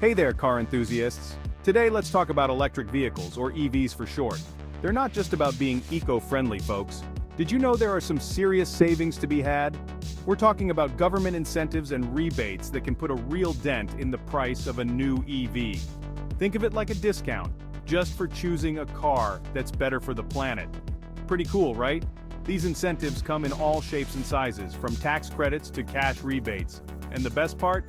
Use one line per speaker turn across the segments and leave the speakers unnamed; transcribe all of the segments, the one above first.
Hey there, car enthusiasts. Today let's talk about electric vehicles, or EVs for short. They're not just about being eco-friendly, folks. Did you know there are some serious savings to be had? We're talking about government incentives and rebates that can put a real dent in the price of a new EV. Think of it like a discount, just for choosing a car that's better for the planet. Pretty cool, right? These incentives come in all shapes and sizes, from tax credits to cash rebates. And the best part?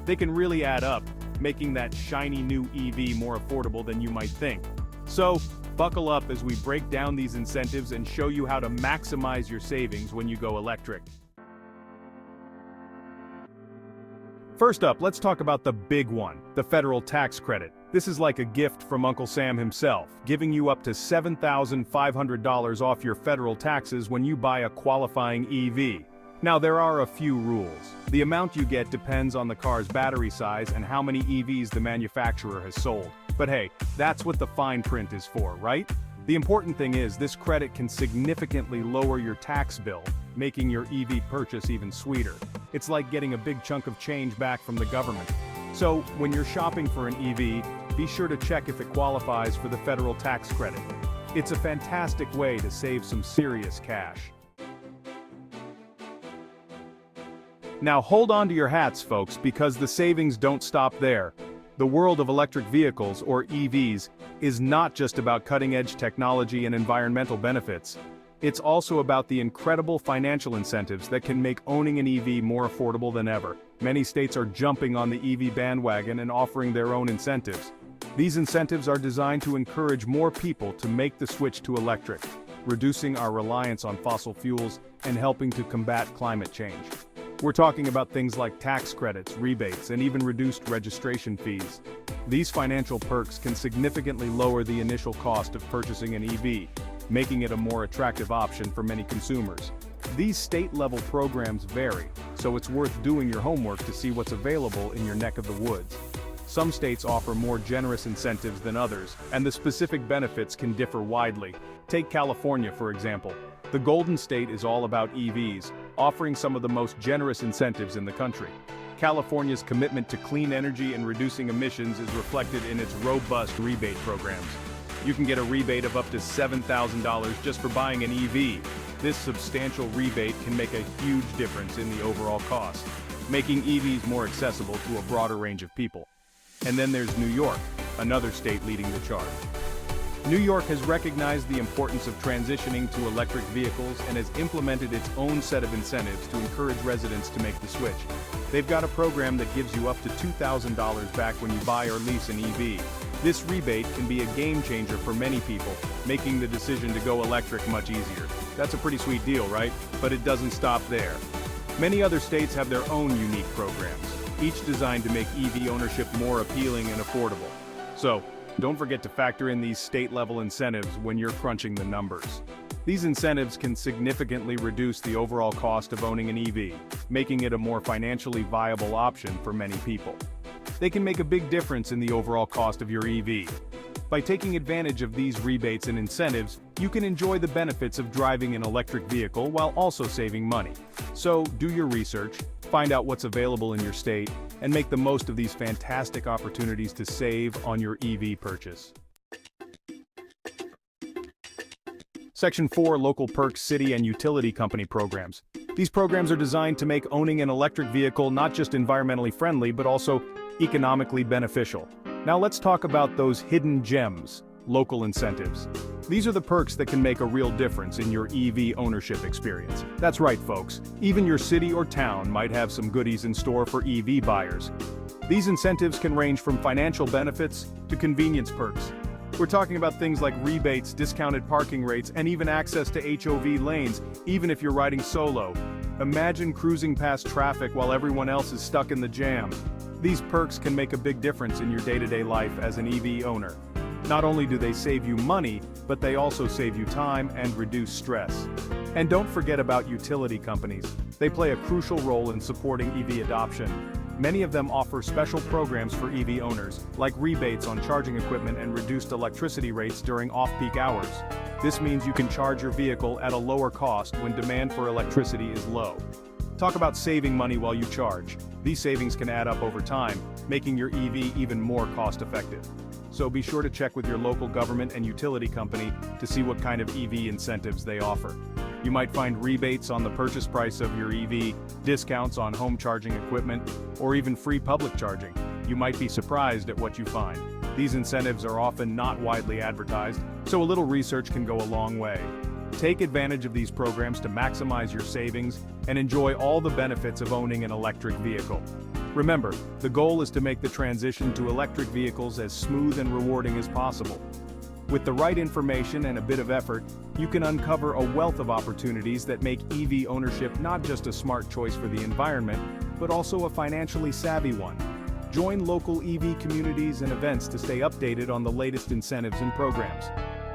They can really add up, making that shiny new EV more affordable than you might think. So, buckle up as we break down these incentives and show you how to maximize your savings when you go electric. First up, let's talk about the big one, the federal tax credit. This is like a gift from Uncle Sam himself, giving you up to $7,500 off your federal taxes when you buy a qualifying EV. Now, there are a few rules. The amount you get depends on the car's battery size and how many EVs the manufacturer has sold. But hey, that's what the fine print is for, right? The important thing is this credit can significantly lower your tax bill, making your EV purchase even sweeter. It's like getting a big chunk of change back from the government. So, when you're shopping for an EV, be sure to check if it qualifies for the federal tax credit. It's a fantastic way to save some serious cash. Now hold on to your hats, folks, because the savings don't stop there. The world of electric vehicles, or EVs, is not just about cutting-edge technology and environmental benefits. It's also about the incredible financial incentives that can make owning an EV more affordable than ever. Many states are jumping on the EV bandwagon and offering their own incentives. These incentives are designed to encourage more people to make the switch to electric, reducing our reliance on fossil fuels and helping to combat climate change. We're talking about things like tax credits, rebates, and even reduced registration fees. These financial perks can significantly lower the initial cost of purchasing an EV, making it a more attractive option for many consumers. These state-level programs vary, so it's worth doing your homework to see what's available in your neck of the woods. Some states offer more generous incentives than others, and the specific benefits can differ widely. Take California, for example. The Golden State is all about EVs, offering some of the most generous incentives in the country. California's commitment to clean energy and reducing emissions is reflected in its robust rebate programs. You can get a rebate of up to $7,000 just for buying an EV. This substantial rebate can make a huge difference in the overall cost, making EVs more accessible to a broader range of people. And then there's New York, another state leading the charge. New York has recognized the importance of transitioning to electric vehicles and has implemented its own set of incentives to encourage residents to make the switch. They've got a program that gives you up to $2,000 back when you buy or lease an EV. This rebate can be a game changer for many people, making the decision to go electric much easier. That's a pretty sweet deal, right? But it doesn't stop there. Many other states have their own unique programs, each designed to make EV ownership more appealing and affordable. So, don't forget to factor in these state-level incentives when you're crunching the numbers. These incentives can significantly reduce the overall cost of owning an EV, making it a more financially viable option for many people. They can make a big difference in the overall cost of your EV. By taking advantage of these rebates and incentives, you can enjoy the benefits of driving an electric vehicle while also saving money. So, do your research, find out what's available in your state, and make the most of these fantastic opportunities to save on your EV purchase. Section 4. Local Perks, City and Utility Company Programs. These programs are designed to make owning an electric vehicle not just environmentally friendly, but also economically beneficial. Now let's talk about those hidden gems, local incentives. These are the perks that can make a real difference in your EV ownership experience. That's right, folks. Even your city or town might have some goodies in store for EV buyers. These incentives can range from financial benefits to convenience perks. We're talking about things like rebates, discounted parking rates, and even access to HOV lanes, even if you're riding solo. Imagine cruising past traffic while everyone else is stuck in the jam. These perks can make a big difference in your day-to-day life as an EV owner. Not only do they save you money, but they also save you time and reduce stress. And don't forget about utility companies. They play a crucial role in supporting EV adoption. Many of them offer special programs for EV owners, like rebates on charging equipment and reduced electricity rates during off-peak hours. This means you can charge your vehicle at a lower cost when demand for electricity is low. Talk about saving money while you charge. These savings can add up over time, making your EV even more cost-effective. So be sure to check with your local government and utility company to see what kind of EV incentives they offer. You might find rebates on the purchase price of your EV, discounts on home charging equipment, or even free public charging. You might be surprised at what you find. These incentives are often not widely advertised, so a little research can go a long way. Take advantage of these programs to maximize your savings and enjoy all the benefits of owning an electric vehicle. Remember, the goal is to make the transition to electric vehicles as smooth and rewarding as possible. With the right information and a bit of effort, you can uncover a wealth of opportunities that make EV ownership not just a smart choice for the environment, but also a financially savvy one. Join local EV communities and events to stay updated on the latest incentives and programs.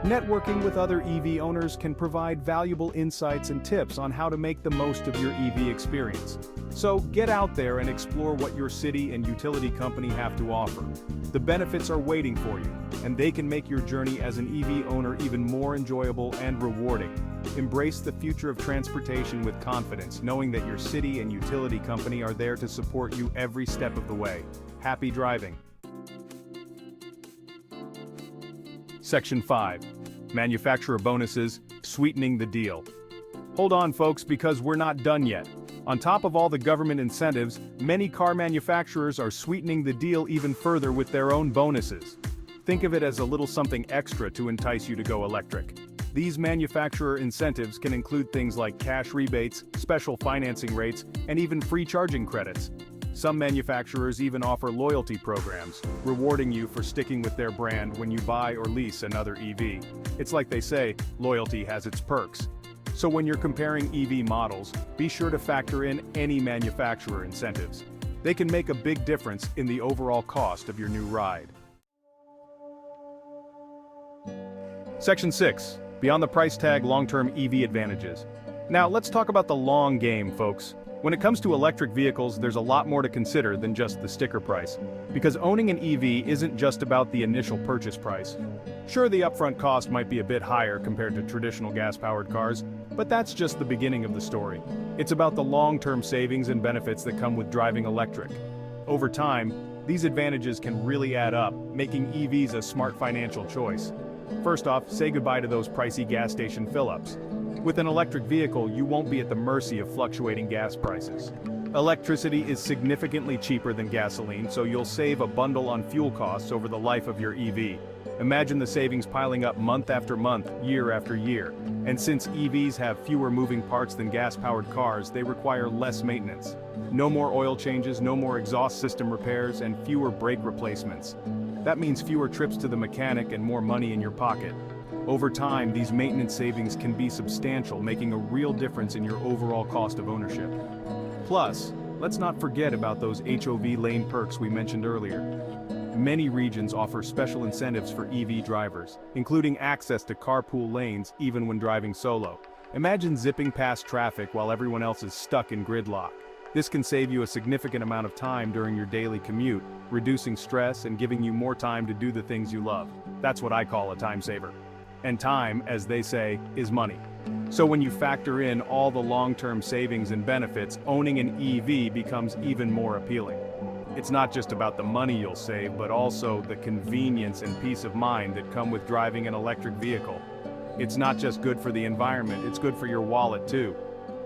Networking with other EV owners can provide valuable insights and tips on how to make the most of your EV experience. So get out there and explore what your city and utility company have to offer. The benefits are waiting for you, and they can make your journey as an EV owner even more enjoyable and rewarding. Embrace the future of transportation with confidence, knowing that your city and utility company are there to support you every step of the way. Happy driving! Section 5. Manufacturer Bonuses, Sweetening the Deal. Hold on folks, because we're not done yet. On top of all the government incentives, many car manufacturers are sweetening the deal even further with their own bonuses. Think of it as a little something extra to entice you to go electric. These manufacturer incentives can include things like cash rebates, special financing rates, and even free charging credits. Some manufacturers even offer loyalty programs, rewarding you for sticking with their brand when you buy or lease another EV. It's like they say, loyalty has its perks. So when you're comparing EV models, be sure to factor in any manufacturer incentives. They can make a big difference in the overall cost of your new ride. Section 6. Beyond the price tag, long-term EV advantages. Now let's talk about the long game, folks. When it comes to electric vehicles, there's a lot more to consider than just the sticker price. Because owning an EV isn't just about the initial purchase price. Sure, the upfront cost might be a bit higher compared to traditional gas-powered cars, but that's just the beginning of the story. It's about the long-term savings and benefits that come with driving electric. Over time, these advantages can really add up, making EVs a smart financial choice. First off, say goodbye to those pricey gas station fill-ups. With an electric vehicle, you won't be at the mercy of fluctuating gas prices. Electricity is significantly cheaper than gasoline, so you'll save a bundle on fuel costs over the life of your EV. Imagine the savings piling up month after month, year after year. And since EVs have fewer moving parts than gas-powered cars, they require less maintenance. No more oil changes, no more exhaust system repairs, and fewer brake replacements. That means fewer trips to the mechanic and more money in your pocket. Over time, these maintenance savings can be substantial, making a real difference in your overall cost of ownership. Plus, let's not forget about those HOV lane perks we mentioned earlier. Many regions offer special incentives for EV drivers, including access to carpool lanes even when driving solo. Imagine zipping past traffic while everyone else is stuck in gridlock. This can save you a significant amount of time during your daily commute, reducing stress and giving you more time to do the things you love. That's what I call a time saver. And time, as they say, is money. So when you factor in all the long-term savings and benefits, owning an EV becomes even more appealing. It's not just about the money you'll save, but also the convenience and peace of mind that come with driving an electric vehicle. It's not just good for the environment, it's good for your wallet too.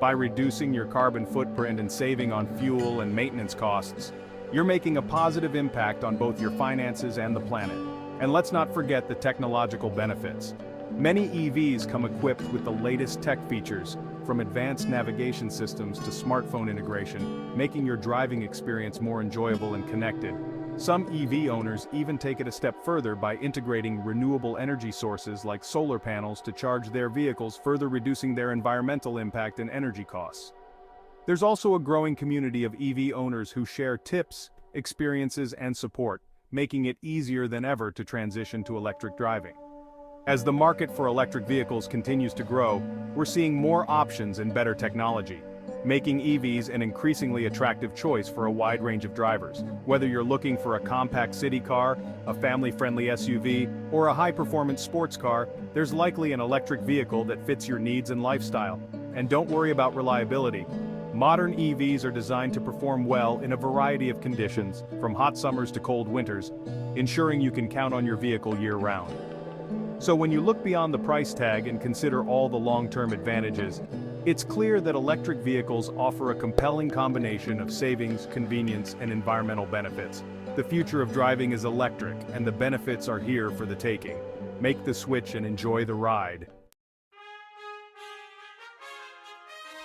By reducing your carbon footprint and saving on fuel and maintenance costs, you're making a positive impact on both your finances and the planet. And let's not forget the technological benefits. Many EVs come equipped with the latest tech features, from advanced navigation systems to smartphone integration, making your driving experience more enjoyable and connected. Some EV owners even take it a step further by integrating renewable energy sources like solar panels to charge their vehicles, further reducing their environmental impact and energy costs. There's also a growing community of EV owners who share tips, experiences, and support, making it easier than ever to transition to electric driving. As the market for electric vehicles continues to grow, we're seeing more options and better technology, making EVs an increasingly attractive choice for a wide range of drivers. Whether you're looking for a compact city car, a family-friendly SUV, or a high-performance sports car, there's likely an electric vehicle that fits your needs and lifestyle. And don't worry about reliability. Modern EVs are designed to perform well in a variety of conditions, from hot summers to cold winters, ensuring you can count on your vehicle year-round. So when you look beyond the price tag and consider all the long-term advantages, it's clear that electric vehicles offer a compelling combination of savings, convenience, and environmental benefits. The future of driving is electric, and the benefits are here for the taking. Make the switch and enjoy the ride.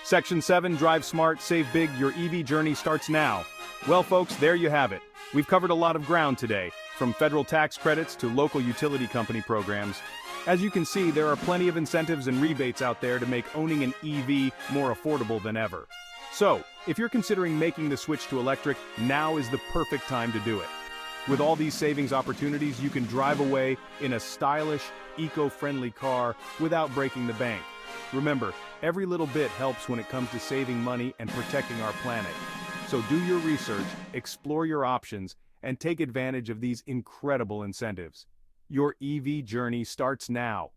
Section 7, Drive Smart, Save Big, your EV journey starts now. Well folks, there you have it. We've covered a lot of ground today, from federal tax credits to local utility company programs. As you can see, there are plenty of incentives and rebates out there to make owning an EV more affordable than ever. So, if you're considering making the switch to electric, now is the perfect time to do it. With all these savings opportunities, you can drive away in a stylish, eco-friendly car without breaking the bank. Remember, every little bit helps when it comes to saving money and protecting our planet. So do your research, explore your options, and take advantage of these incredible incentives. Your EV journey starts now.